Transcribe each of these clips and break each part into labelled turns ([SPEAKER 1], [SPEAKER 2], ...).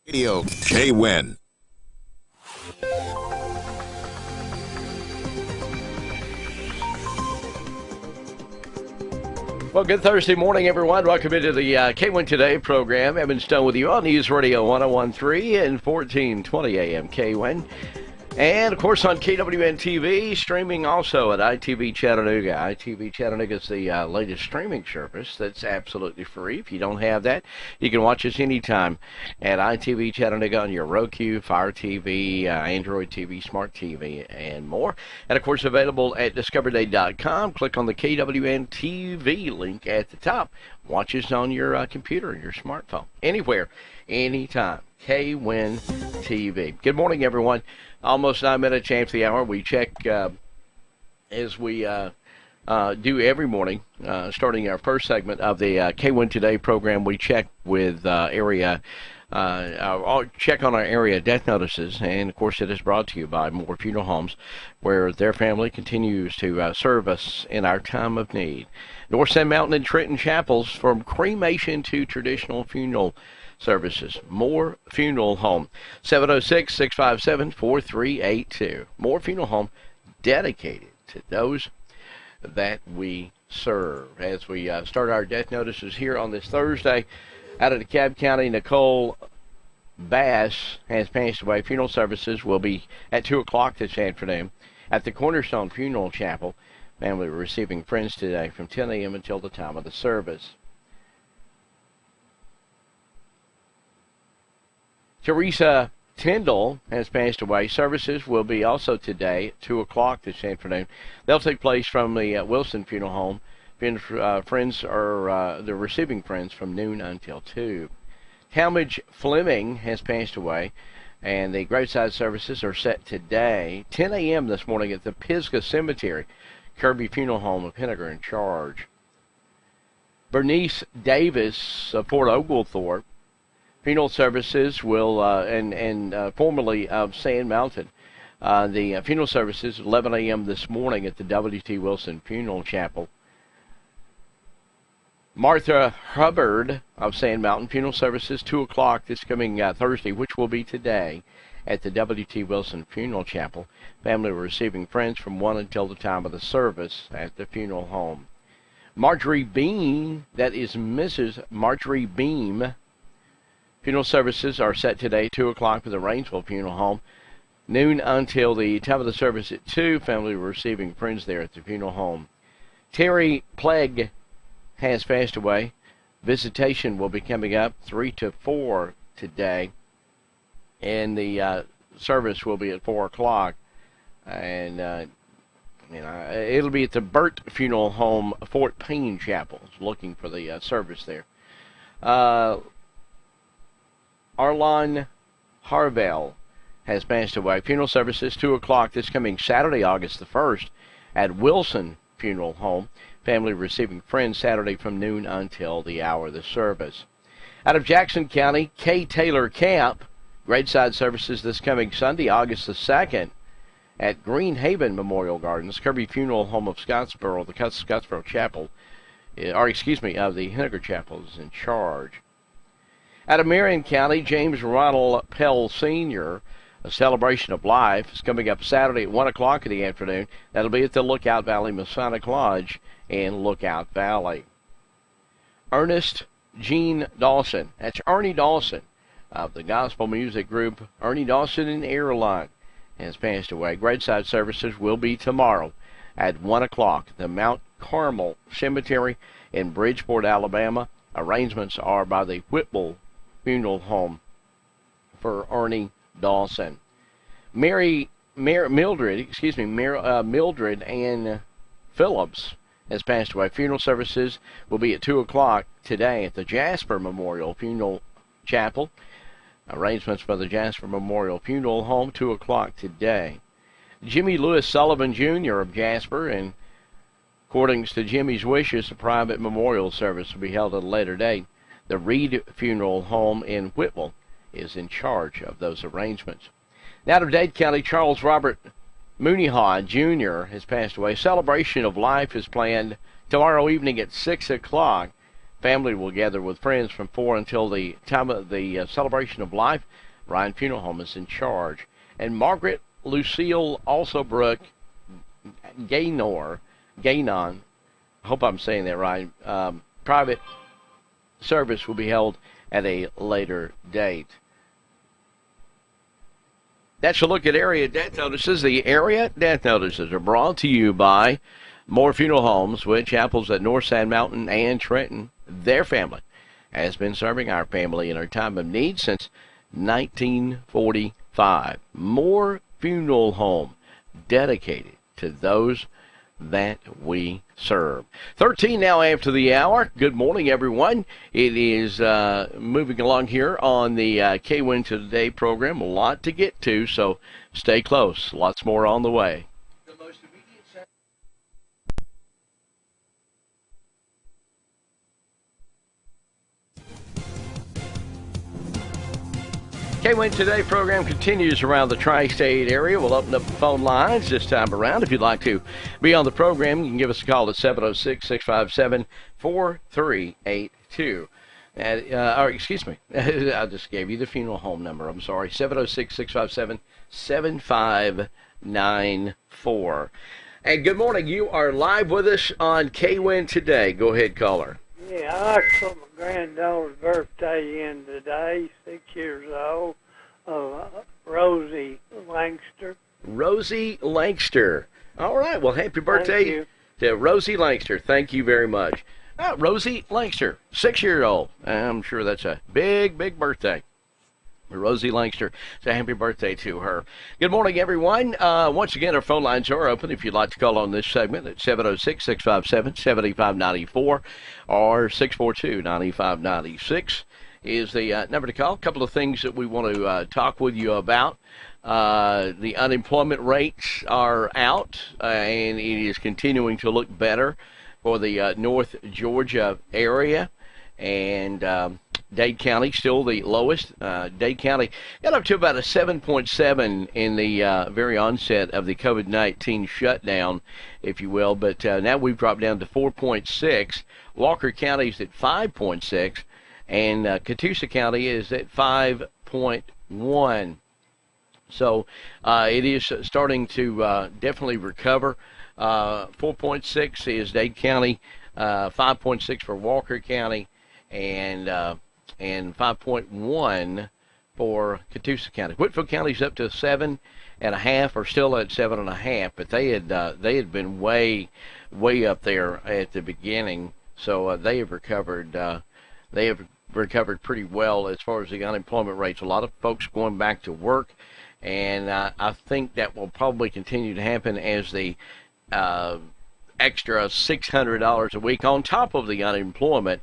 [SPEAKER 1] Radio K-Win.
[SPEAKER 2] Well, good Thursday morning, everyone. Welcome into the K-Win Today program. Evan Stone with you on News Radio 101.3 and 1420 AM K-Win. And, of course, on KWN-TV, streaming also at ITV Chattanooga. ITV Chattanooga is the latest streaming service that's absolutely free. If you don't have that, you can watch us anytime at ITV Chattanooga on your Roku, Fire TV, Android TV, Smart TV, and more. And, of course, available at discoverday.com. Click on the KWN-TV link at the top. Watch us on your computer, your smartphone, anywhere, anytime. K-Win TV. Good morning, everyone. Almost 9 minutes after the hour. We check as we do every morning, starting our first segment of the K-Win Today program. We check with check on our area death notices, and of course it is brought to you by Moore Funeral Homes, where their family continues to serve us in our time of need. North Sand Mountain and Trenton Chapels, from cremation to traditional funeral services. Moore Funeral Home, 706-657-4382. Moore Funeral Home, dedicated to those that we serve. As we start our death notices here on this Thursday, out of DeKalb County, Nicole Bass has passed away. Funeral services will be at 2 o'clock this afternoon at the Cornerstone Funeral Chapel. Family receiving friends today from 10 a.m. until the time of the service. Teresa Tyndall has passed away. Services will be also today at 2 o'clock this afternoon. They'll take place from the Wilson Funeral Home. Friends are the receiving friends from noon until 2. Talmadge Fleming has passed away, and the graveside services are set today, 10 a.m. this morning at the Pisgah Cemetery. Kirby Funeral Home of Henniger in charge. Bernice Davis of Port Oglethorpe. Funeral services will, formerly of Sand Mountain. The funeral services, 11 a.m. this morning at the W.T. Wilson Funeral Chapel. Martha Hubbard of Sand Mountain, funeral services, 2 o'clock this coming Thursday, which will be today, at the W.T. Wilson Funeral Chapel. Family receiving friends from 1 until the time of the service at the funeral home. Marjorie Beam, that is Mrs. Marjorie Beam. Funeral services are set today, 2 o'clock for the Rainsville Funeral Home. Noon until the time of the service at 2. Family receiving friends there at the funeral home. Terry Plague has passed away. Visitation will be coming up 3 to 4 today. And the service will be at 4 o'clock. And it'll be at the Burt Funeral Home, Fort Payne Chapel. Looking for the service there. Arlon Harvell has passed away. Funeral services, 2 o'clock this coming Saturday, August the 1st, at Wilson Funeral Home. Family receiving friends Saturday from noon until the hour of the service. Out of Jackson County, K. Taylor Camp, graveside services this coming Sunday, August the 2nd, at Green Haven Memorial Gardens. Kirby Funeral Home of Scottsboro, the Scottsboro Chapel, of the Henniger Chapel is in charge. Out of Marion County, James Ronald Pell Sr., a celebration of life, is coming up Saturday at 1 o'clock in the afternoon. That'll be at the Lookout Valley Masonic Lodge in Lookout Valley. Ernest Gene Dawson, that's Ernie Dawson of the gospel music group Ernie Dawson and Airline, has passed away. Graveside services will be tomorrow at 1 o'clock. The Mount Carmel Cemetery in Bridgeport, Alabama. Arrangements are by the Whipple Funeral Home for Ernie Dawson. Mildred Ann Phillips has passed away. Funeral services will be at 2 o'clock today at the Jasper Memorial Funeral Chapel. Arrangements for the Jasper Memorial Funeral Home, 2 o'clock today. Jimmy Lewis Sullivan Jr. of Jasper, and according to Jimmy's wishes, a private memorial service will be held at a later date. The Reed Funeral Home in Whitwell is in charge of those arrangements. Now to Dade County, Charles Robert Mooneyhaw Jr. has passed away. Celebration of life is planned tomorrow evening at 6 o'clock family will gather with friends from 4 until the time of the celebration of life. Ryan Funeral Home is in charge. And Margaret Lucille Alsobrook Gaynon, I hope I'm saying that right, private service will be held at a later date. That's a look at area death notices. The area death notices are brought to you by Moore Funeral Homes, which Apples at North Sand Mountain and Trenton. Their family has been serving our family in our time of need since 1945. Moore Funeral Home, dedicated to those that we serve. 13 now after the hour. Good morning, everyone. It is moving along here on the KWIN Today program. A lot to get to, so stay close. Lots more on the way. KWIN Today program continues around the tri-state area. We'll open up the phone lines this time around. If you'd like to be on the program, you can give us a call at 706-657-4382. Or excuse me, I just gave you the funeral home number. I'm sorry, 706-657-7594. And good morning. You are live with us on KWIN Today. Go ahead, caller.
[SPEAKER 1] Yeah, I like to put my granddaughter's birthday in today, 6 years old, Rosie Langster.
[SPEAKER 2] Rosie Langster. All right, well, happy birthday to Rosie Langster. Thank you very much. Rosie Langster, 6-year-old. I'm sure that's a big, big birthday. Rosie Langster. So happy birthday to her. Good morning, everyone. Once again, our phone lines are open if you'd like to call on this segment at 706-657-7594 or 642-9596 is the number to call. A couple of things that we want to talk with you about. The unemployment rates are out, and it is continuing to look better for the North Georgia area. And Dade County still the lowest. Dade County got up to about a 7.7 in the very onset of the COVID-19 shutdown, if you will. But now we've dropped down to 4.6. Walker County is at 5.6, and Catoosa County is at 5.1. So it is starting to definitely recover. 4.6 is Dade County, 5.6 for Walker County, and 5.1 for Catoosa County. Whitfield County's up to 7.5, or still at 7.5, but they had been way up there at the beginning, so they have recovered. They have recovered pretty well as far as the unemployment rates. A lot of folks going back to work, and I think that will probably continue to happen as the extra $600 a week on top of the unemployment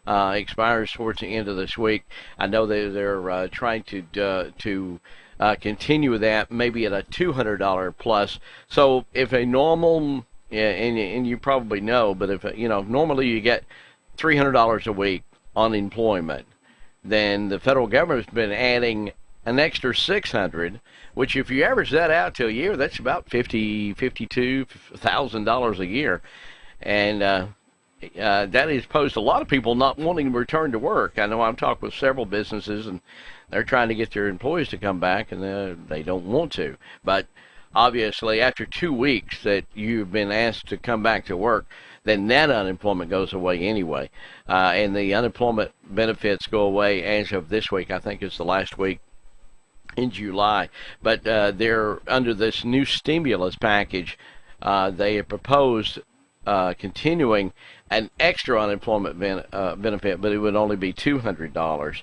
[SPEAKER 2] expires towards the end of this week. I know they're trying to continue that maybe at a $200 plus. So if a normal, and you probably know, but if normally you get $300 a week unemployment, then the federal government's been adding an extra $600, which if you average that out to a year, that's about $52,000 a year, and that has posed a lot of people not wanting to return to work. I know I've talked with several businesses, and they're trying to get their employees to come back, and they don't want to. But obviously, after 2 weeks that you've been asked to come back to work, then that unemployment goes away anyway. And the unemployment benefits go away as of this week. I think it's the last week in July. But they're under this new stimulus package. They have proposed continuing an extra unemployment benefit, but it would only be $200.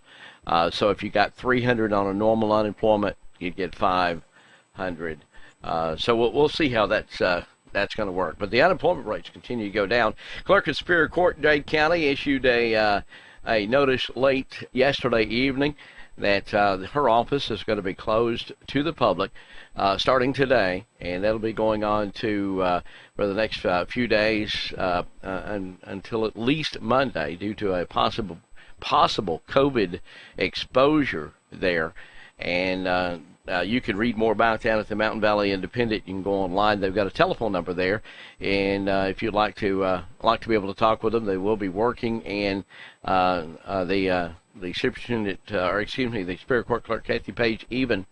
[SPEAKER 2] So if you got $300 on a normal unemployment, you'd get $500. So we'll see how that's going to work. But the unemployment rates continue to go down. Clerk of Superior Court in Dade County issued a notice late yesterday evening that her office is going to be closed to the public starting today, and that'll be going on for the next few days until at least Monday due to a possible COVID exposure there. And You can read more about that at the Mountain Valley Independent. You can go online. They've got a telephone number there, and if you'd like to be able to talk with them, they will be working. And the superintendent, the Superior Court Clerk Kathy Page, even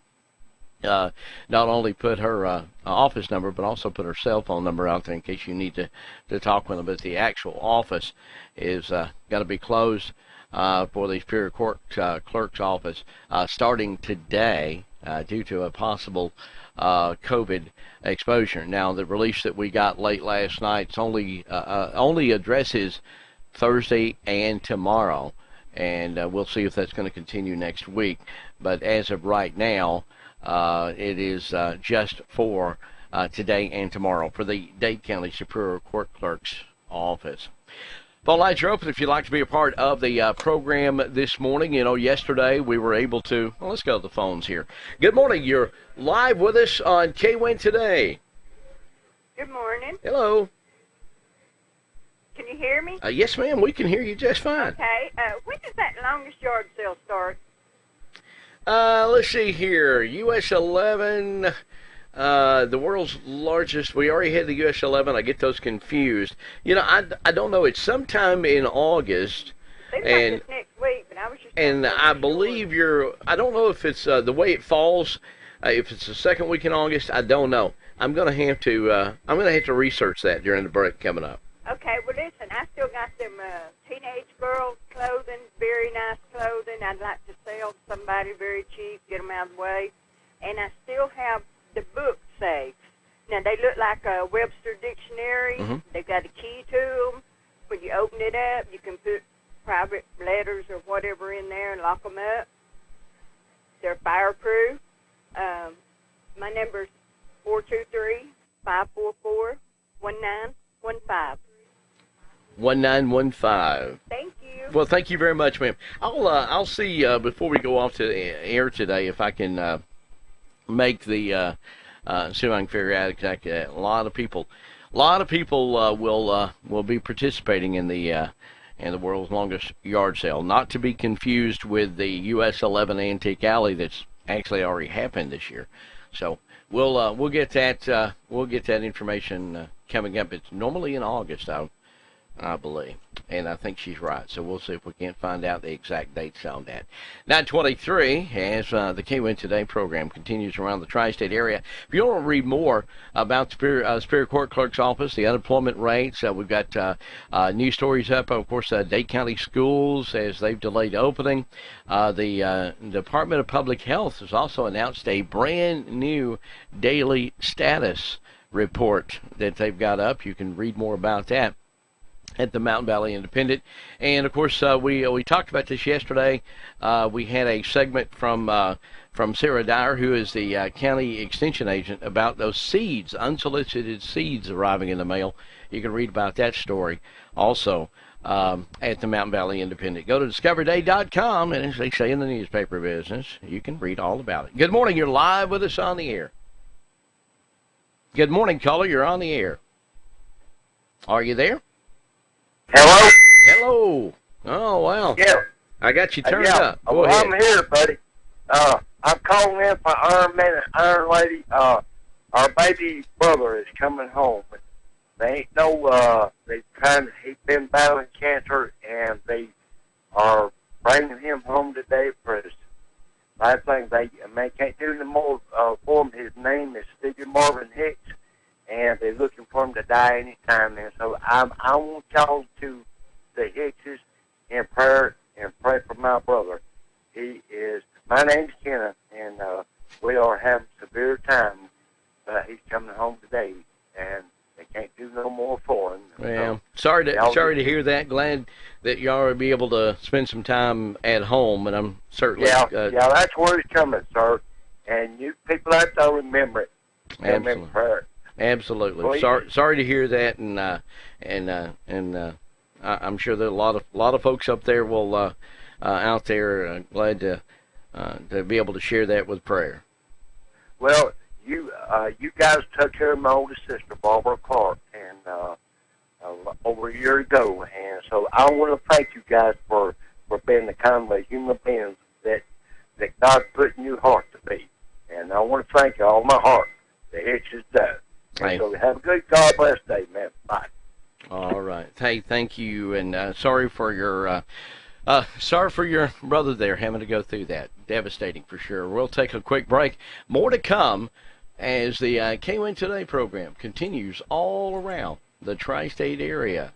[SPEAKER 2] not only put her office number, but also put her cell phone number out there in case you need to talk with them. But the actual office is going to be closed for the Superior Court Clerk's office starting today due to a possible COVID exposure. Now, the release that we got late last night only addresses Thursday and tomorrow, and we'll see if that's going to continue next week. But as of right now, it is just for today and tomorrow for the Dade County Superior Court Clerk's office. Phone lines are open if you'd like to be a part of the program this morning. You know, yesterday we were able to, well, let's go to the phones here. Good morning. You're live with us on KWIN Today.
[SPEAKER 3] Good morning.
[SPEAKER 2] Hello.
[SPEAKER 3] Can you hear me?
[SPEAKER 2] Yes, ma'am. We can hear you just fine.
[SPEAKER 3] Okay. When does that longest yard sale start?
[SPEAKER 2] Let's see here. US 11, the world's largest. We already had the US 11. I get those confused. You know, I don't know. It's sometime in August.
[SPEAKER 3] Seems
[SPEAKER 2] and
[SPEAKER 3] like it's next week, but I was just.
[SPEAKER 2] And I believe I don't know if it's the way it falls. If it's the second week in August, I don't know. I'm gonna have to research that during the break coming up.
[SPEAKER 3] Okay. Well, listen. I still got them teenage girl clothing, very nice clothing. I'd like to sell somebody very cheap, get them out of the way. And I still have the book safes. Now, they look like a Webster dictionary.
[SPEAKER 2] Mm-hmm.
[SPEAKER 3] They've got a key to them. When you open it up, you can put private letters or whatever in there and lock them up. They're fireproof. My number's 423-544-1915.
[SPEAKER 2] 1915.
[SPEAKER 3] Thank you.
[SPEAKER 2] Well, thank you very much, ma'am. I'll see before we go off to the air today if I can make the see if I can figure out exactly. A lot of people will be participating in the world's longest yard sale. Not to be confused with the US 11 Antique Alley that's actually already happened this year. So we'll get that information coming up. It's normally in August, I believe, and I think she's right. So we'll see if we can't find out the exact dates on that. 9:23, as the KWIN Today program continues around the tri-state area. If you want to read more about the Superior Court Clerk's office, the unemployment rates, we've got news stories up. Of course, Dade County schools as they've delayed opening. The Department of Public Health has also announced a brand new daily status report that they've got up. You can read more about that at the Mountain Valley Independent. And of course, we talked about this yesterday. We had a segment from Sarah Dyer, who is the county extension agent, about those seeds, unsolicited seeds arriving in the mail. You can read about that story also at the Mountain Valley Independent. Go to discoverday.com, and as they say in the newspaper business, you can read all about it. Good morning. You're live with us on the air. Good morning, caller. You're on the air. Are you there?
[SPEAKER 4] Hello?
[SPEAKER 2] Hello. Oh, wow.
[SPEAKER 4] Yeah.
[SPEAKER 2] I got you turned up. Go
[SPEAKER 4] well,
[SPEAKER 2] ahead.
[SPEAKER 4] I'm here, buddy. I'm calling in for Iron Man and Iron Lady. Our baby brother is coming home. They ain't no, he's been battling cancer, and they are bringing him home today for his last thing. They can't do no more for him. His name is Stephen Marvin Hicks, and they're looking for him to die any time now. So I want y'all to the Hickses in prayer and pray for my brother. My name's Kenneth, and we are having severe time, but he's coming home today, and they can't do no more for him.
[SPEAKER 2] Well,
[SPEAKER 4] so,
[SPEAKER 2] sorry to hear that. Glad that y'all will be able to spend some time at home, and I'm certainly...
[SPEAKER 4] Yeah, that's where he's coming, sir. And you people have to remember it.
[SPEAKER 2] Absolutely.
[SPEAKER 4] Prayer.
[SPEAKER 2] Absolutely. Sorry to hear that, and I'm sure that a lot of folks up there will out there glad to be able to share that with prayer.
[SPEAKER 4] Well, you guys took care of my oldest sister, Barbara Clark, and over a year ago, and so I want to thank you guys for being the kind of human beings that God put in your heart to be. And I want to thank you all my heart. The hitch is done.
[SPEAKER 2] Hey.
[SPEAKER 4] So have a good God bless day, man. Bye.
[SPEAKER 2] All right. Hey, thank you, and sorry for your brother there having to go through that. Devastating for sure. We'll take a quick break. More to come as the KWIN Today program continues all around the tri-state area.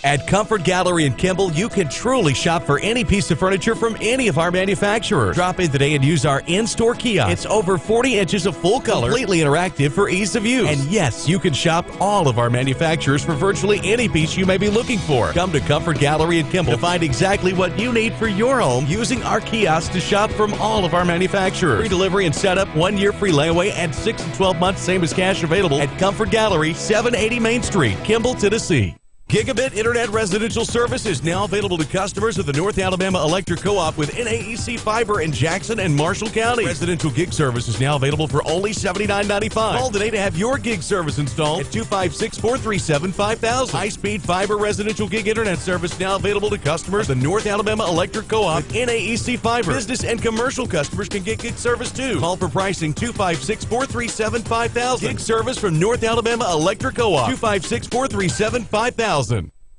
[SPEAKER 5] At Comfort Gallery in Kimball, you can truly shop for any piece of furniture from any of our manufacturers. Drop in today and use our in-store kiosk. It's over 40 inches of full color, completely interactive for ease of use. And yes, you can shop all of our manufacturers for virtually any piece you may be looking for. Come to Comfort Gallery in Kimball to find exactly what you need for your home using our kiosk to shop from all of our manufacturers. Free delivery and setup, 1 year free layaway, and 6 and 12 months same as cash available at Comfort Gallery, 780 Main Street, Kimball, Tennessee. Gigabit Internet residential service is now available to customers of the North Alabama Electric Co-op with NAEC Fiber in Jackson and Marshall County. Residential gig service is now available for only $79.95. Call today to have your gig service installed at 256-437-5000. High-speed fiber residential gig internet service now available to customers of the North Alabama Electric Co-op with NAEC Fiber. Business and commercial customers can get gig service too. Call for pricing 256-437-5000. Gig service from North Alabama Electric Co-op. 256-437-5000.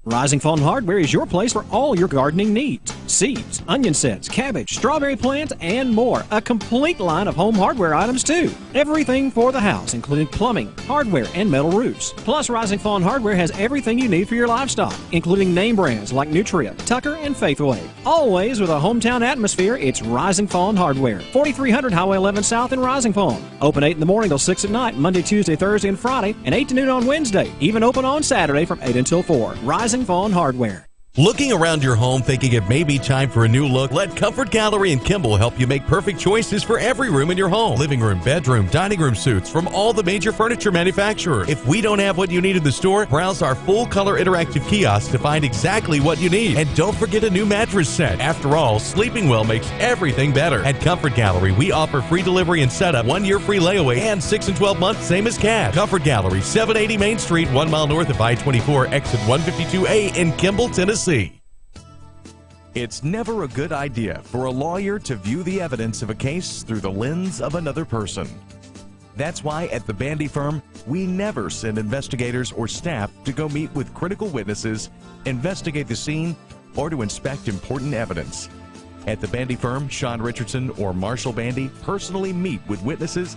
[SPEAKER 6] Rising Fawn Hardware is your place for all your gardening needs. Seeds, onion sets, cabbage, strawberry plants, and more. A complete line of home hardware items, too. Everything for the house, including plumbing, hardware, and metal roofs. Plus, Rising Fawn Hardware has everything you need for your livestock, including name brands like Nutria, Tucker, and Faithway. Always with a hometown atmosphere, it's Rising Fawn Hardware. 4300 Highway 11 South in Rising Fawn. Open 8 in the morning till 6 at night, Monday, Tuesday, Thursday, and Friday, and 8 to noon on Wednesday. Even open on Saturday from 8 until 4. Rising Fawn Hardware.
[SPEAKER 5] Looking around your home thinking it may be time for a new look? Let Comfort Gallery in Kimball help you make perfect choices for every room in your home. Living room, bedroom, dining room suites from all the major furniture manufacturers. If we don't have what you need in the store, browse our full color interactive kiosk to find exactly what you need. And don't forget a new mattress set. After all, sleeping well makes everything better. At Comfort Gallery, we offer free delivery and setup, 1 year free layaway, and 6 and 12 months same as cash. Comfort Gallery, 780 Main Street, 1 mile north of I-24, exit 152A in Kimball, Tennessee. It's never a good idea for a lawyer to view the evidence of a case through the lens of another person. That's why at the Bandy Firm, we never send investigators or staff to go meet with critical witnesses, investigate the scene, or to inspect important evidence. At the Bandy Firm, Sean Richardson or Marshall Bandy personally meet with witnesses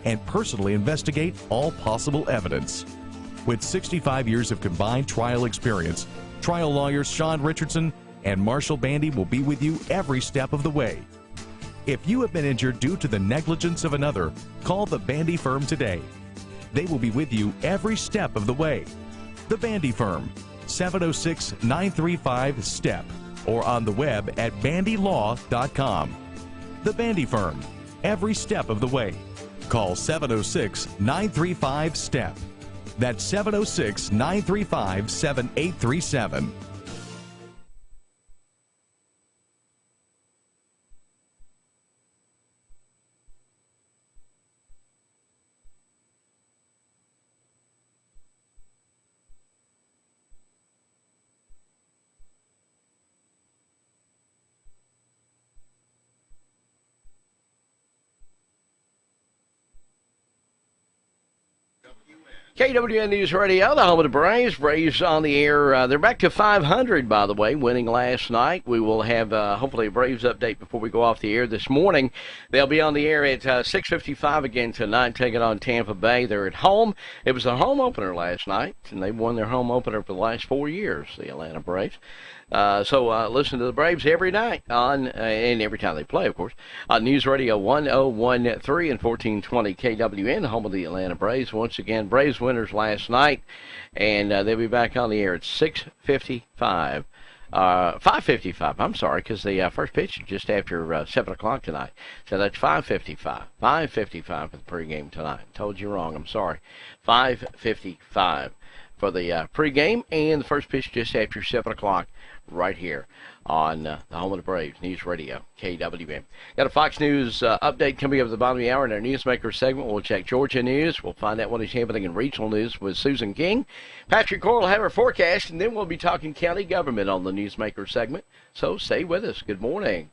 [SPEAKER 5] and personally investigate all possible evidence. With 65 years of combined trial experience, trial lawyers Sean Richardson and Marshall Bandy will be with you every step of the way. If you have been injured due to the negligence of another, call the Bandy Firm today. They will be with you every step of the way. The Bandy Firm, 706-935-STEP, or on the web at bandylaw.com. The Bandy Firm, every step of the way. Call 706-935-STEP. That's 706-935-7837.
[SPEAKER 2] KWN News Radio, the home of the Braves. Braves on the air. They're back to 500, by the way, winning last night. We will have, hopefully, a Braves update before we go off the air this morning. They'll be on the air at 6:55 again tonight, taking on Tampa Bay. They're at home. It was a home opener last night, and they've won their home opener for the last 4 years, the Atlanta Braves. So listen to the Braves every night and every time they play, of course, on News Radio 1013 and 1420 KWN, home of the Atlanta Braves. Once again, Braves winners last night, and they'll be back on the air at 6:55. 5:55, I'm sorry, because the first pitch is just after 7 o'clock tonight. So that's 5:55. 5:55 for the pregame tonight. Told you wrong, I'm sorry. 5:55 for the pregame, and the first pitch just after 7 o'clock right here on the home of the Braves, News Radio, KWN. Got a Fox News update coming up at the bottom of the hour in our Newsmaker segment. We'll check Georgia news. We'll find out what is happening in regional news with Susan King. Patrick Core will have our forecast, and then we'll be talking county government on the Newsmaker segment. So stay with us. Good morning.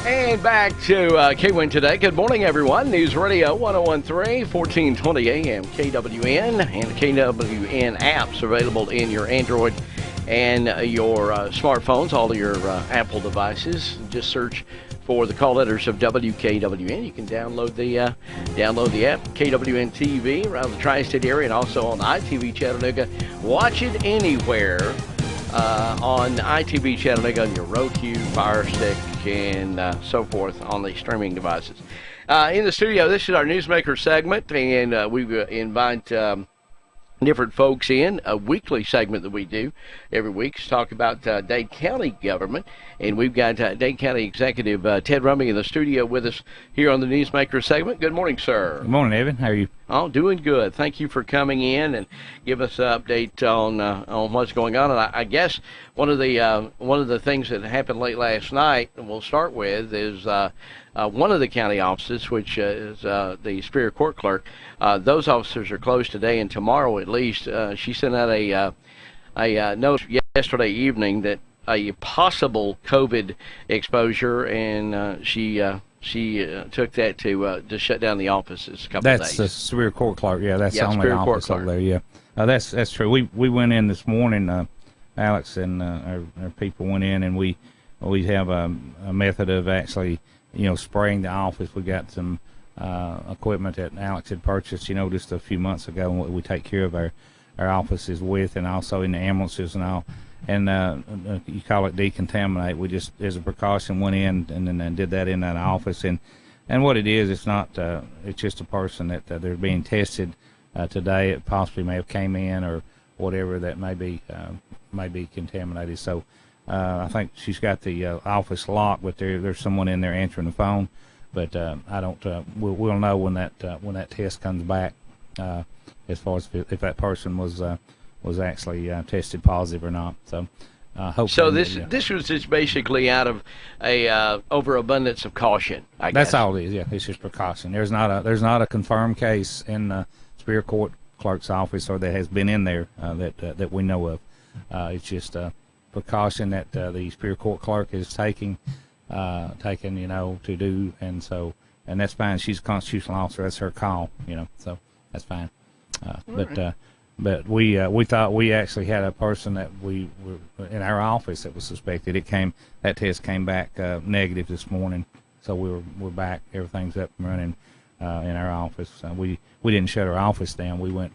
[SPEAKER 2] And back to KWIN Today. Good morning, everyone. News Radio 1013, 1420 AM, KWN, and KWN apps available in your Android and your smartphones, all of your Apple devices. Just search for the call letters of WKWN. You can download the app, KWN TV, around the tri-state area, and also on ITV Chattanooga. Watch it anywhere on ITV Chattanooga on your Roku, Fire Stick, and so forth on the streaming devices. In the studio, this is our Newsmaker segment, and we invite different folks in a weekly segment that we do every week to talk about Dade County government. And we've got Dade County Executive Ted Rumby in the studio with us here on the Newsmaker segment. Good morning, sir.
[SPEAKER 7] Good morning, Evan. How are you?
[SPEAKER 2] Oh, doing good. Thank you for coming in and give us an update on what's going on. And I guess one of the things that happened late last night, and we'll start with, is one of the county offices, which is the Superior Court Clerk. Those officers are closed today and tomorrow at least. She sent out a note yesterday evening that a possible COVID exposure, and she took that to shut down the offices a couple of days.
[SPEAKER 7] That's the Superior Court Clerk. Yeah, that's the only
[SPEAKER 2] Superior
[SPEAKER 7] office over there. Yeah, that's true. We went in this morning. Alex and our people went in, and we have a method of actually, spraying the office. We got some equipment that Alex had purchased, just a few months ago, and we take care of our offices with, and also in the ambulances and all. And you call it decontaminate. We just, as a precaution, went in and then did that in that office. And what it is, it's not. It's just a person that they're being tested today. It possibly may have came in or whatever that may be contaminated. So I think she's got the office locked, but there's someone in there answering the phone. But I don't. We'll know when that test comes back, as far as if that person was actually tested positive or not. So hopefully.
[SPEAKER 2] So this was just basically out of a overabundance of caution, I guess.
[SPEAKER 7] That's all it is. Yeah, it's just precaution. There's not a confirmed case in the Superior Court Clerk's office or that has been in there that we know of. It's just a precaution that the Superior Court Clerk is taking to do, and that's fine. She's a constitutional officer. That's her call, so that's fine. But we thought we actually had a person that we were in our office that was suspected. That test came back negative this morning, so we're back. Everything's up and running in our office. We didn't shut our office down. We went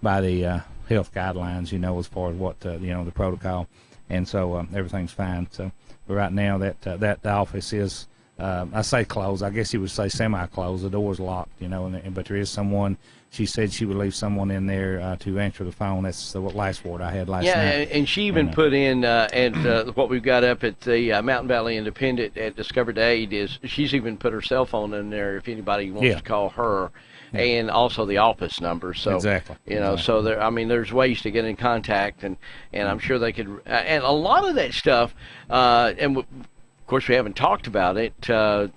[SPEAKER 7] by the health guidelines, as far as what the protocol, and so everything's fine. So right now that office is I say closed. I guess you would say semi-closed. The door's locked, but there is someone. She said she would leave someone in there to answer the phone. That's the last word I had last night.
[SPEAKER 2] Yeah, and she even put in, what we've got up at the Mountain Valley Independent at Discover Dade is she's even put her cell phone in there if anybody wants to call her, and also the office number. So
[SPEAKER 7] exactly.
[SPEAKER 2] So there's ways to get in contact, and I'm sure they could. And a lot of that stuff, of course we haven't talked about it, but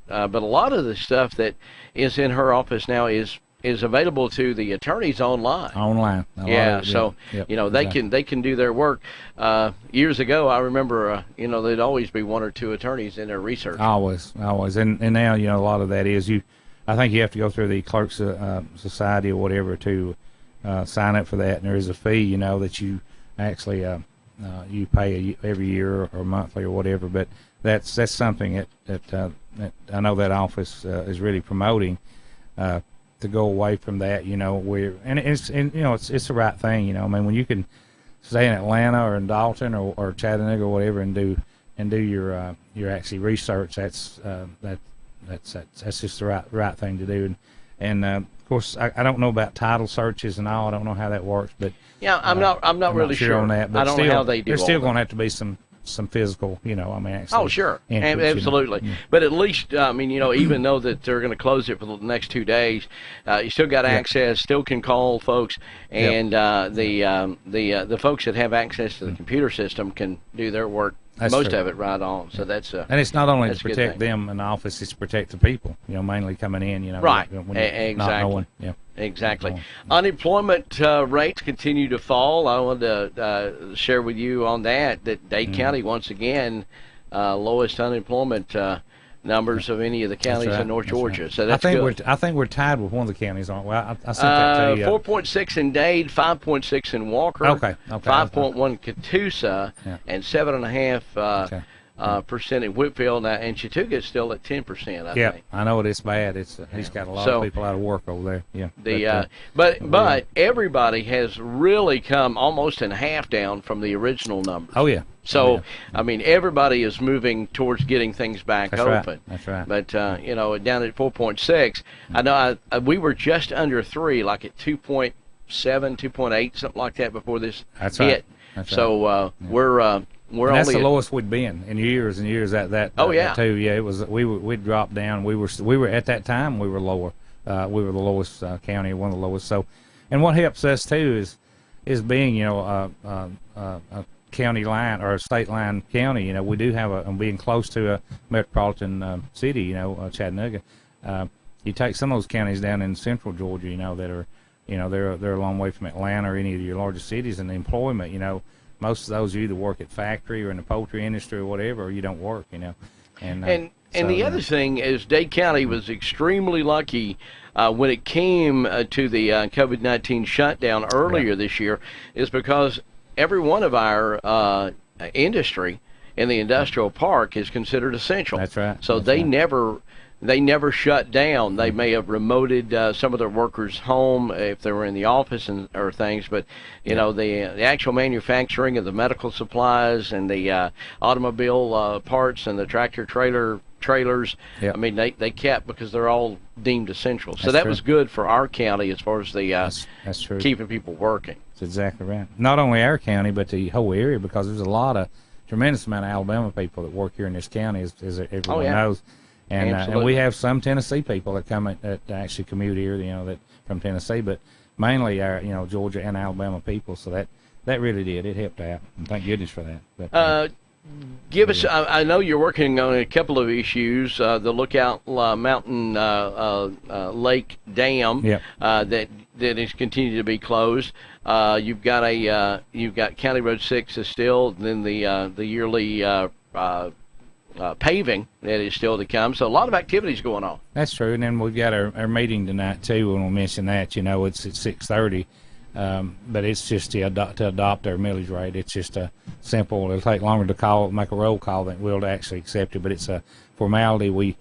[SPEAKER 2] a lot of the stuff that is in her office now is available to the attorneys online. They can do their work. Years ago, I remember, there'd always be one or two attorneys in their research.
[SPEAKER 7] Always. And now, a lot of that is I think you have to go through the Clerks Society or whatever to sign up for that. And there is a fee, that you actually you pay every year or monthly or whatever. But that's something that I know that office is really promoting. To go away from that, it's the right thing, when you can stay in Atlanta or in Dalton or Chattanooga or whatever and do your actually research, that's just the right thing to do. And of course, I don't know about title searches and all. I don't know how that works, but
[SPEAKER 2] I'm not really sure
[SPEAKER 7] on that. But
[SPEAKER 2] I don't know how they do.
[SPEAKER 7] There's still going to have to be some physical, actually.
[SPEAKER 2] Oh, sure. Absolutely. But at least, even though that they're going to close it for the next 2 days, you still got access, still can call folks, and the folks that have access to the computer system can do their work, most of it right on. So that's
[SPEAKER 7] and it's not only to protect them in the office, it's to protect the people, mainly coming in,
[SPEAKER 2] Right.
[SPEAKER 7] Exactly.
[SPEAKER 2] Not knowing, Exactly. Unemployment rates continue to fall. I wanted to share with you on that Dade County, once again, lowest unemployment numbers of any of the counties in North Georgia.
[SPEAKER 7] Right.
[SPEAKER 2] So that's good.
[SPEAKER 7] I think we're tied with one of the counties, aren't we? I sent that to you.
[SPEAKER 2] 4.6 in Dade, 5.6 in Walker,
[SPEAKER 7] Okay.
[SPEAKER 2] 5.1 Catoosa, and 7.5% in Whitfield. Now, and Chattooga is still at 10%. I think.
[SPEAKER 7] I know it's bad. He's got a lot of people out of work over there. Yeah.
[SPEAKER 2] But everybody has really come almost in half down from the original numbers.
[SPEAKER 7] Oh yeah.
[SPEAKER 2] So I mean, everybody is moving towards getting things back open.
[SPEAKER 7] That's right.
[SPEAKER 2] But down at 4.6, I know we were just under 3, like at 2.7, 2.8, something like that before this
[SPEAKER 7] That's
[SPEAKER 2] hit.
[SPEAKER 7] Right. That's
[SPEAKER 2] so we're
[SPEAKER 7] and
[SPEAKER 2] only
[SPEAKER 7] that's the lowest we'd been in years and years. That too. Yeah, it was. We'd dropped down. We were at that time. We were lower. We were the lowest county, one of the lowest. So, and what helps us too is being a county line or a state line county. We do have being close to a metropolitan city. Chattanooga. You take some of those counties down in central Georgia. That are they're a long way from Atlanta or any of your larger cities, and the employment. Most of those you either work at factory or in the poultry industry or whatever, or you don't work. And
[SPEAKER 2] the other thing is Dade County was extremely lucky when it came to the COVID-19 shutdown earlier this year, is because every one of our industry in the industrial park is considered essential.
[SPEAKER 7] That's right.
[SPEAKER 2] So they never shut down. They may have remoted some of their workers home if they were in the office or things, but the actual manufacturing of the medical supplies and the automobile parts and the tractor trailers.
[SPEAKER 7] Yep.
[SPEAKER 2] I mean, they kept because they're all deemed essential. So
[SPEAKER 7] That's
[SPEAKER 2] that
[SPEAKER 7] true.
[SPEAKER 2] was good for our county as far as the
[SPEAKER 7] that's true.
[SPEAKER 2] keeping people working.
[SPEAKER 7] That's exactly right. Not only our county, but the whole area, because there's a tremendous amount of Alabama people that work here in this county, as everyone knows. And we have some Tennessee people that come that actually commute here, that from Tennessee, but mainly our Georgia and Alabama people. So that really did. It helped out, and thank goodness for that. But,
[SPEAKER 2] give us. I know you're working on a couple of issues. The Lookout Mountain Lake Dam that is continuing to be closed. You've got County Road 6 is still, then the yearly paving that is still to come. So a lot of activities going on.
[SPEAKER 7] That's true. And then we've got our meeting tonight too. And we'll mention that. It's at 6:30. But it's just to adopt our millage rate. It's just a simple. It'll take longer to make a roll call than it will to actually accept it. But it's a formality we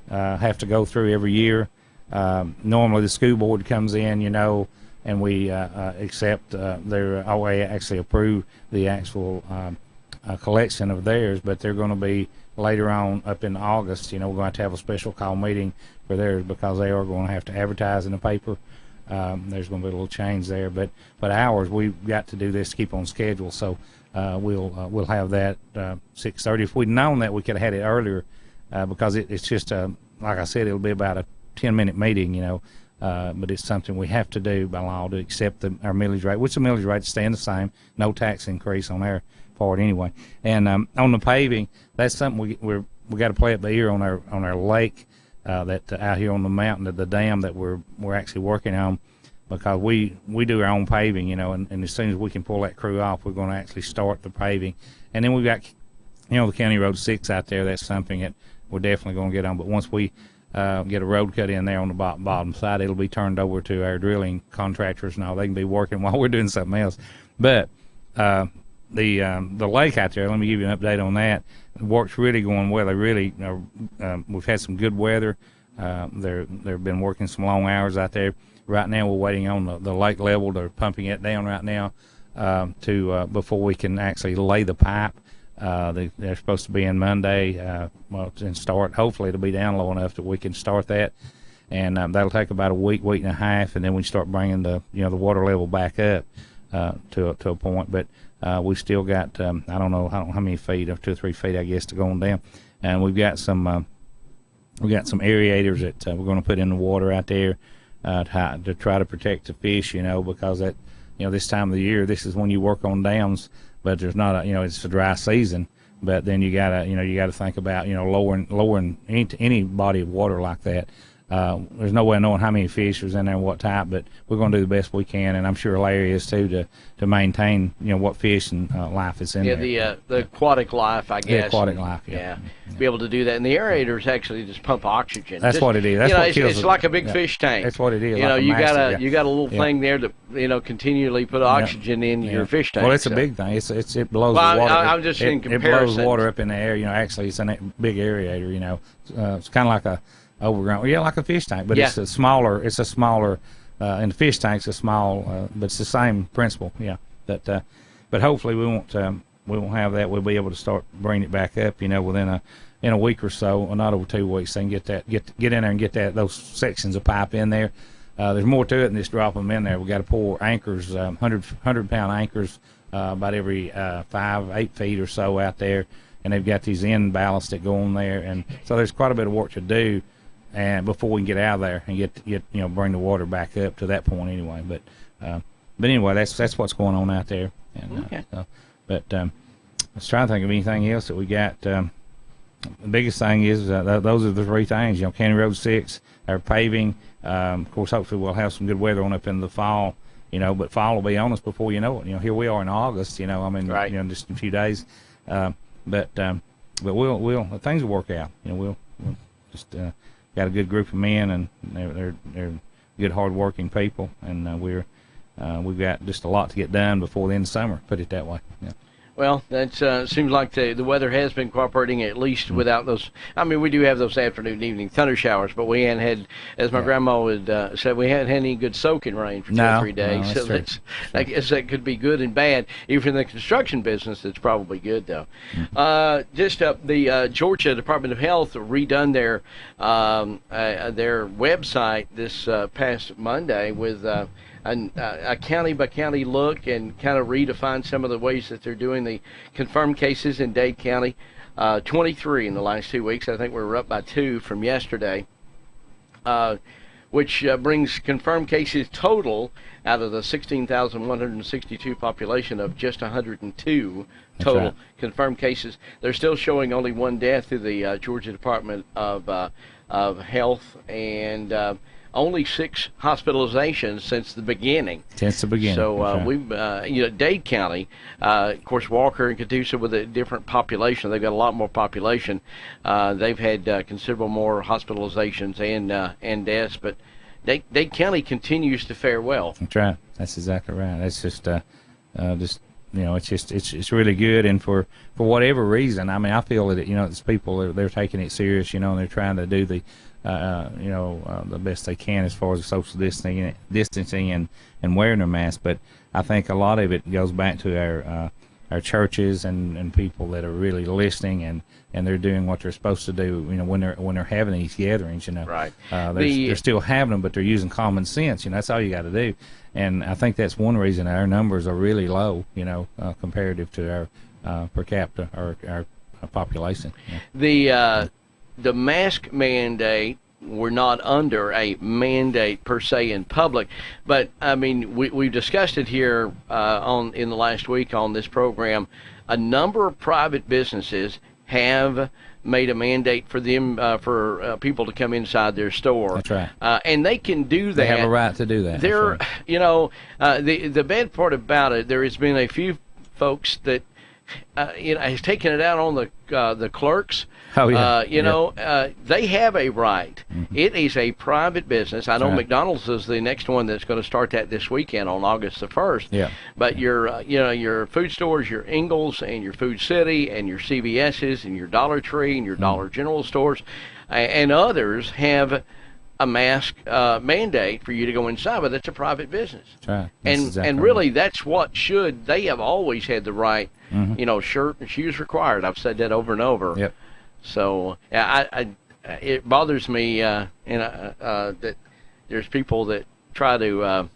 [SPEAKER 7] have to go through every year. Normally the school board comes in, and we accept they actually approve the actual collection of theirs. But they're going to be later on up in August. We're going to have a special call meeting for theirs because they are going to have to advertise in the paper. There's going to be a little change there, but ours, we've got to do this to keep on schedule. So we'll have that 6:30. If we'd known that, we could have had it earlier because it's just like I said, it'll be about a 10-minute meeting, but it's something we have to do by law to accept our millage rate, which the millage rate staying the same, no tax increase on our part anyway. And on the paving, that's something we got to play it by ear on our lake. That out here on the mountain at the dam that we're actually working on, because we do our own paving, and as soon as we can pull that crew off, we're going to actually start the paving. And then we've got, the County Road 6 out there. That's something that we're definitely going to get on. But once we get a road cut in there on the bottom side, it'll be turned over to our drilling contractors and all. They can be working while we're doing something else. But the lake out there, let me give you an update on that. The work's really going well. They really, we've had some good weather. They've been working some long hours out there. Right now, we're waiting on the lake level. They're pumping it down right now before we can actually lay the pipe. They're supposed to be in Monday, and start. Hopefully, it'll be down low enough that we can start that. And that'll take about a week and a half, and then we start bringing the water level back up to a point. But we've still got I don't know how many feet, 2 or 3 feet, I guess, to go on down. And we've got some aerators that we're going to put in the water out there to try to protect the fish, because that this time of the year, this is when you work on dams, but there's not it's a dry season. But then you gotta think about lowering any body of water like that There's no way of knowing how many fish was in there and what type, but we're going to do the best we can, and I'm sure Larry is too, to maintain what fish and life is in there.
[SPEAKER 2] Yeah, the aquatic life, I guess.
[SPEAKER 7] The aquatic life,
[SPEAKER 2] yeah. Be able to do that, and the aerators actually just pump oxygen.
[SPEAKER 7] That's what it is. That's what kills
[SPEAKER 2] it's like a big fish tank.
[SPEAKER 7] That's what it is.
[SPEAKER 2] You got a little thing there to continually put oxygen in your fish tank.
[SPEAKER 7] Well, it's a big thing. It blows the water.
[SPEAKER 2] I'm just in comparison.
[SPEAKER 7] It blows water up in the air. Actually, it's a big aerator. It's kind of like a overgrown, like a fish tank, but it's a smaller. It's a smaller. And the fish tank's a small, but it's the same principle. Yeah. But hopefully we won't have that. We'll be able to start bringing it back up. Within a week or so, or not over 2 weeks, they can get in there and get those sections of pipe in there. There's more to it than just drop them in there. We got to pour anchors, 100-pound anchors, about every 5-8 feet or so out there, and they've got these end ballasts that go on there, and so there's quite a bit of work to do, and before we can get out of there and get bring the water back up to that point anyway. But anyway, that's what's going on out there. And,
[SPEAKER 2] okay.
[SPEAKER 7] Let's try to think of anything else that we got. The biggest thing is those are the three things. County Road 6, our paving. Of course, hopefully we'll have some good weather on up in the fall. But fall will be on us before you know it. Here we are in August.
[SPEAKER 2] Right.
[SPEAKER 7] Just in a few days. But we'll things will work out. We'll just got a good group of men, and they're good, hard-working people, and we've got just a lot to get done before the end of summer. Put it that way. Yeah.
[SPEAKER 2] Well, that seems like the weather has been cooperating, at least without those. I mean, we do have those afternoon, evening thunder showers, but we hadn't had, as my grandma would said, we hadn't had any good soaking rain for 2 or 3 days.
[SPEAKER 7] No,
[SPEAKER 2] so I guess that could be good and bad. Even in the construction business, it's probably good, though. The Georgia Department of Health redone their website this past Monday with a county-by-county look, and kind of redefine some of the ways that they're doing the confirmed cases in Dade County. 23 in the last 2 weeks. I think we're up by 2 from yesterday, which brings confirmed cases total out of the 16,162 population of just 102 total confirmed cases. They're still showing only 1 death through the Georgia Department of Health, and only 6 hospitalizations since the beginning. So we've, Dade County, of course, Walker and Catoosa with a different population. They've got a lot more population. They've had considerable more hospitalizations and deaths, but Dade County continues to fare well.
[SPEAKER 7] That's right. That's exactly right. That's just it's really good, and for whatever reason, I mean, I feel that it's people they're taking it serious, and they're trying to do the the best they can as far as social distancing and wearing their mask. But I think a lot of it goes back to our churches and people that are really listening and they're doing what they're supposed to do. When they're having these gatherings,
[SPEAKER 2] Right.
[SPEAKER 7] They're still having them, but they're using common sense. That's all you got to do. And I think that's one reason our numbers are really low. Comparative to our per capita or our population. Yeah.
[SPEAKER 2] The mask mandate, we're not under a mandate per se in public, but I mean we've discussed it here in the last week on this program. A number of private businesses have made a mandate for them for people to come inside their store.
[SPEAKER 7] That's right.
[SPEAKER 2] And they can do that.
[SPEAKER 7] They have a right to do that.
[SPEAKER 2] They're, the bad part about it, there has been a few folks that has taken it out on the clerks.
[SPEAKER 7] Oh, yeah.
[SPEAKER 2] They have a right.
[SPEAKER 7] Mm-hmm.
[SPEAKER 2] It is a private business. I know McDonald's is the next one that's going to start that this weekend on August the 1st.
[SPEAKER 7] Yeah.
[SPEAKER 2] But your food stores, your Ingles and your Food City and your CVS's and your Dollar Tree and your Dollar General stores and others have a mask mandate for you to go inside, but that's a private business.
[SPEAKER 7] That's right.
[SPEAKER 2] And really, that's what they have always had the right.
[SPEAKER 7] Mm-hmm.
[SPEAKER 2] Shirt and shoes required. I've said that over and over.
[SPEAKER 7] Yep.
[SPEAKER 2] So it bothers me, that there's people that try to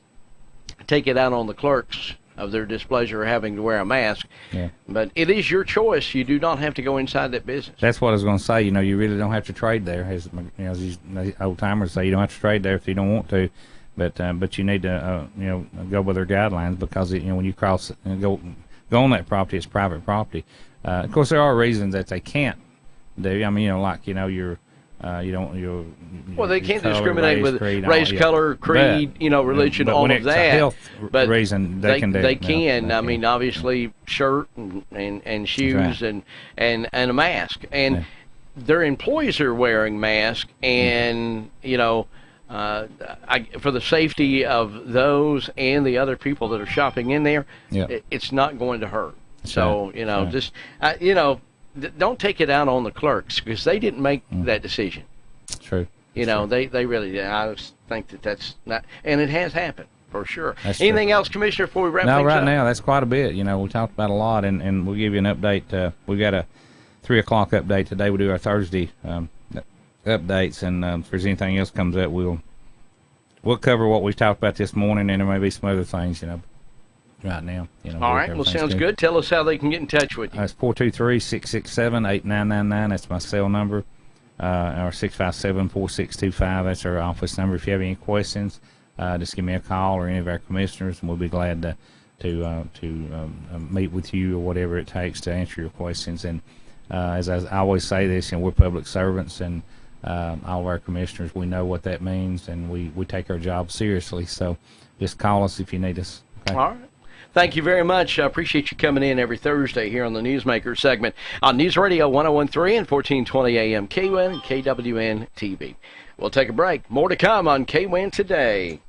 [SPEAKER 2] take it out on the clerks of their displeasure of having to wear a mask.
[SPEAKER 7] Yeah.
[SPEAKER 2] But it is your choice. You do not have to go inside that business.
[SPEAKER 7] That's what I was going to say. You really don't have to trade there. As these old timers say, you don't have to trade there if you don't want to. But you need to go with their guidelines, because when you cross and go on that property, it's private property. Of course, there are reasons that they can't do. I mean, your You don't.
[SPEAKER 2] Well, they can't
[SPEAKER 7] color,
[SPEAKER 2] discriminate with
[SPEAKER 7] creed,
[SPEAKER 2] race, color, creed, religion,
[SPEAKER 7] but
[SPEAKER 2] all
[SPEAKER 7] when
[SPEAKER 2] of
[SPEAKER 7] it's a
[SPEAKER 2] that.
[SPEAKER 7] health
[SPEAKER 2] But
[SPEAKER 7] reason, they can do
[SPEAKER 2] They
[SPEAKER 7] it. Yeah,
[SPEAKER 2] can.
[SPEAKER 7] they
[SPEAKER 2] I
[SPEAKER 7] can.
[SPEAKER 2] mean, obviously, shirt and shoes
[SPEAKER 7] right.
[SPEAKER 2] and a mask, and
[SPEAKER 7] Yeah.
[SPEAKER 2] their employees are wearing masks, and for the safety of those and the other people that are shopping in there,
[SPEAKER 7] Yeah.
[SPEAKER 2] it's not going to hurt. So
[SPEAKER 7] right.
[SPEAKER 2] just don't take it out on the clerks because they didn't make that decision.
[SPEAKER 7] True.
[SPEAKER 2] They really did. I just think that's not, and it has happened for sure.
[SPEAKER 7] That's
[SPEAKER 2] Anything
[SPEAKER 7] true.
[SPEAKER 2] else, Commissioner, before we wrap
[SPEAKER 7] No,
[SPEAKER 2] things
[SPEAKER 7] right
[SPEAKER 2] up?
[SPEAKER 7] now that's quite a bit. We talked about a lot, and we'll give you an update. We've got a 3:00 update today. We do our Thursday updates, and if there's anything else comes up, we'll cover what we talked about this morning, and there may be some other things, right now.
[SPEAKER 2] All right. Well, sounds good. Tell us how they can get in touch with you.
[SPEAKER 7] It's 423-667-8999. That's my cell number. Or 657-4625. That's our office number. If you have any questions, just give me a call or any of our commissioners, and we'll be glad to meet with you or whatever it takes to answer your questions. And as I always say this, we're public servants, and all of our commissioners, we know what that means, and we take our job seriously. So just call us if you need us. Okay?
[SPEAKER 2] All right. Thank you very much. I appreciate you coming in every Thursday here on the Newsmaker segment on News Radio 101.3 and 1420 AM KWIN and KWN TV. We'll take a break. More to come on KWIN Today.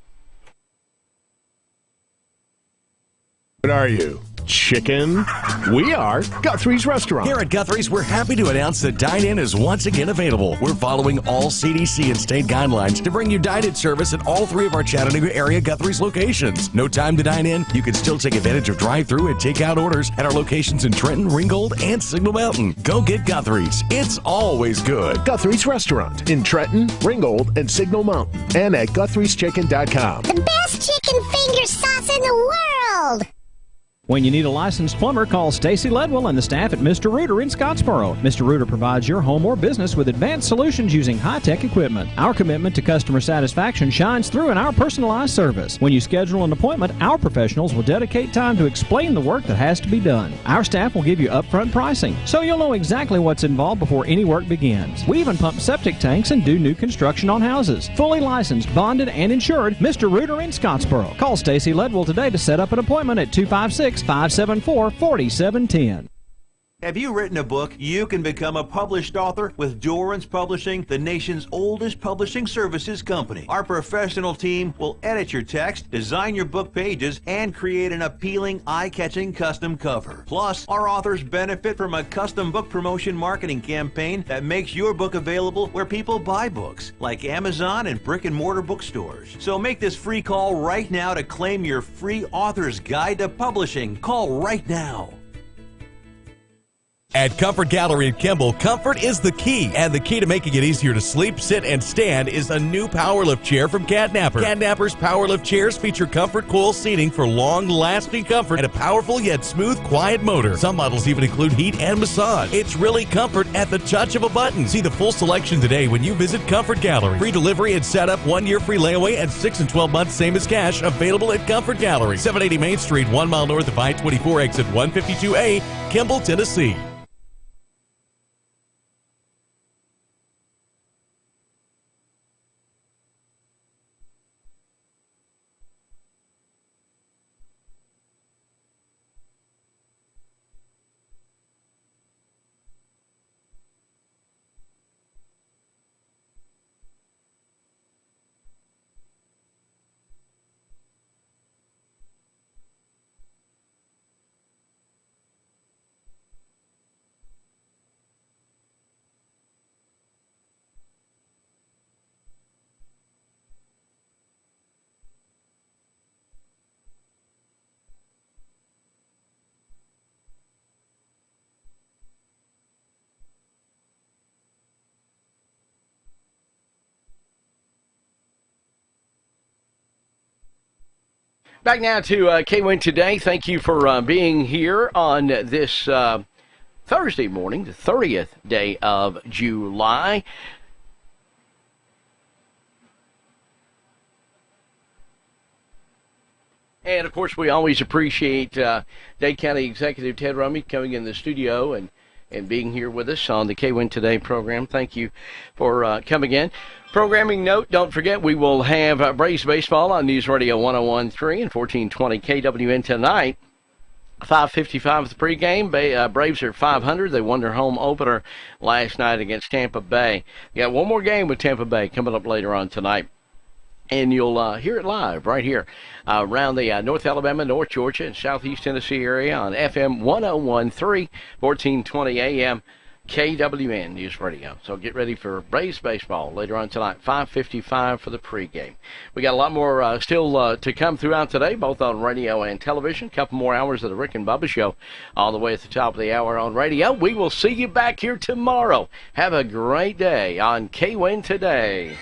[SPEAKER 8] What are you? Chicken? We are Guthrie's Restaurant.
[SPEAKER 5] Here at Guthrie's, we're happy to announce that dine-in is once again available. We're following all CDC and state guidelines to bring you dine-in service at all 3 of our Chattanooga area Guthrie's locations. No time to dine in? You can still take advantage of drive-through and take-out orders at our locations in Trenton, Ringgold, and Signal Mountain. Go get Guthrie's. It's always good.
[SPEAKER 8] Guthrie's Restaurant in Trenton, Ringgold, and Signal Mountain, and at Guthrie'sChicken.com.
[SPEAKER 9] The best chicken finger sauce in the world!
[SPEAKER 6] When you need a licensed plumber, call Stacy Ledwell and the staff at Mr. Rooter in Scottsboro. Mr. Rooter provides your home or business with advanced solutions using high-tech equipment. Our commitment to customer satisfaction shines through in our personalized service. When you schedule an appointment, our professionals will dedicate time to explain the work that has to be done. Our staff will give you upfront pricing, so you'll know exactly what's involved before any work begins. We even pump septic tanks and do new construction on houses. Fully licensed, bonded, and insured, Mr. Rooter in Scottsboro. Call Stacy Ledwell today to set up an appointment at 256-574-4710.
[SPEAKER 10] Have you written a book? You can become a published author with Dorrance Publishing, the nation's oldest publishing services company. Our professional team will edit your text, design your book pages, and create an appealing, eye-catching custom cover. Plus, our authors benefit from a custom book promotion marketing campaign that makes your book available where people buy books, like Amazon and brick-and-mortar bookstores. So make this free call right now to claim your free author's guide to publishing. Call right now.
[SPEAKER 5] At Comfort Gallery in Kimball, comfort is the key, and the key to making it easier to sleep, sit, and stand is a new PowerLift chair from Catnapper. Catnapper's PowerLift chairs feature comfort coil seating for long-lasting comfort and a powerful yet smooth, quiet motor. Some models even include heat and massage. It's really comfort at the touch of a button. See the full selection today when you visit Comfort Gallery. Free delivery and setup, 1-year free layaway, and 6 and 12 months same as cash, available at Comfort Gallery. 780 Main Street, 1 mile north of I-24, exit 152A, Kimball, Tennessee.
[SPEAKER 2] Back now to KWIN Today. Thank you for being here on this Thursday morning, the 30th day of July. And, of course, we always appreciate Dade County Executive Ted Rummy coming in the studio and and being here with us on the K-Win Today program. Thank you for coming in. Programming note, don't forget we will have Braves baseball on News Radio 101.3 and 1420 KWN tonight. 5:55 with the pregame. Braves are 500. They won their home opener last night against Tampa Bay. You got one more game with Tampa Bay coming up later on tonight. And you'll hear it live right here around the North Alabama, North Georgia, and Southeast Tennessee area on FM 101.3, 1420 AM, KWN News Radio. So get ready for Braves baseball later on tonight, 5:55 for the pregame. We got a lot more still to come throughout today, both on radio and television. A couple more hours of the Rick and Bubba Show all the way at the top of the hour on radio. We will see you back here tomorrow. Have a great day on K-Win Today.